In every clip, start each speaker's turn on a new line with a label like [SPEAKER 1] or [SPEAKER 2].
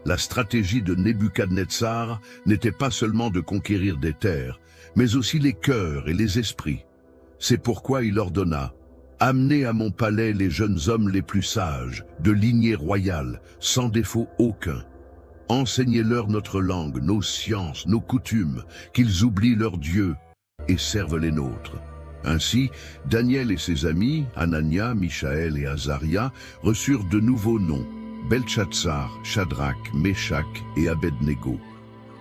[SPEAKER 1] La stratégie de Nebuchadnezzar n'était pas seulement de conquérir des terres, mais aussi les cœurs et les esprits. C'est pourquoi il ordonna « Amenez à mon palais les jeunes hommes les plus sages, de lignée royale, sans défaut aucun. Enseignez-leur notre langue, nos sciences, nos coutumes, qu'ils oublient leur Dieu et servent les nôtres. » Ainsi, Daniel et ses amis, Anania, Michaël et Azaria, reçurent de nouveaux noms, Beltchatsar, Shadrach, Meshach et Abednego.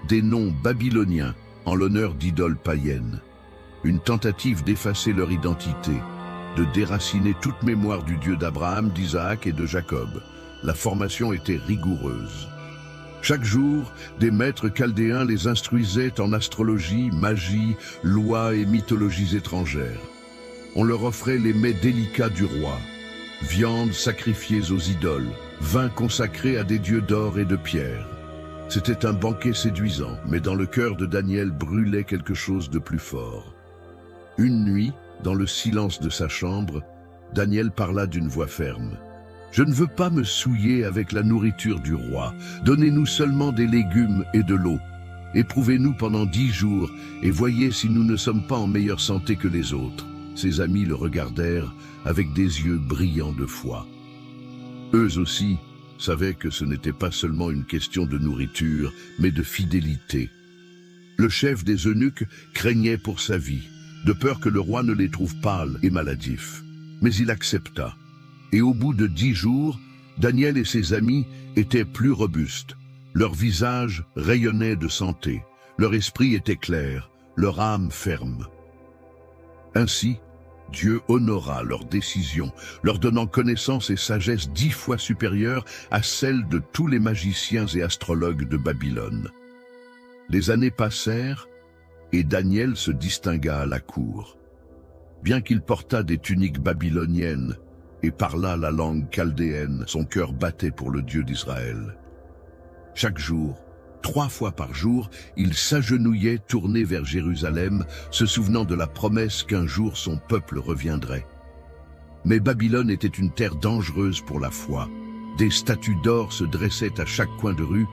[SPEAKER 1] Des noms babyloniens, en l'honneur d'idoles païennes. Une tentative d'effacer leur identité, de déraciner toute mémoire du Dieu d'Abraham, d'Isaac et de Jacob. La formation était rigoureuse. Chaque jour, des maîtres chaldéens les instruisaient en astrologie, magie, lois et mythologies étrangères. On leur offrait les mets délicats du roi, viandes sacrifiées aux idoles, vin consacré à des dieux d'or et de pierre. C'était un banquet séduisant, mais dans le cœur de Daniel brûlait quelque chose de plus fort. Une nuit, dans le silence de sa chambre, Daniel parla d'une voix ferme. « Je ne veux pas me souiller avec la nourriture du roi. Donnez-nous seulement des légumes et de l'eau. Éprouvez-nous pendant 10 jours et voyez si nous ne sommes pas en meilleure santé que les autres. » Ses amis le regardèrent avec des yeux brillants de foi. Eux aussi savaient que ce n'était pas seulement une question de nourriture, mais de fidélité. Le chef des eunuques craignait pour sa vie, de peur que le roi ne les trouve pâles et maladifs. Mais il accepta. Et au bout de 10 jours, Daniel et ses amis étaient plus robustes. Leur visage rayonnait de santé, leur esprit était clair, leur âme ferme. Ainsi, Dieu honora leur décision, leur donnant connaissance et sagesse 10 fois supérieures à celles de tous les magiciens et astrologues de Babylone. Les années passèrent, et Daniel se distingua à la cour. Bien qu'il portât des tuniques babyloniennes et parlât la langue chaldéenne, son cœur battait pour le Dieu d'Israël. Chaque jour, 3 fois par jour, il s'agenouillait tourné vers Jérusalem, se souvenant de la promesse qu'un jour son peuple reviendrait. Mais Babylone était une terre dangereuse pour la foi. Des statues d'or se dressaient à chaque coin de rue,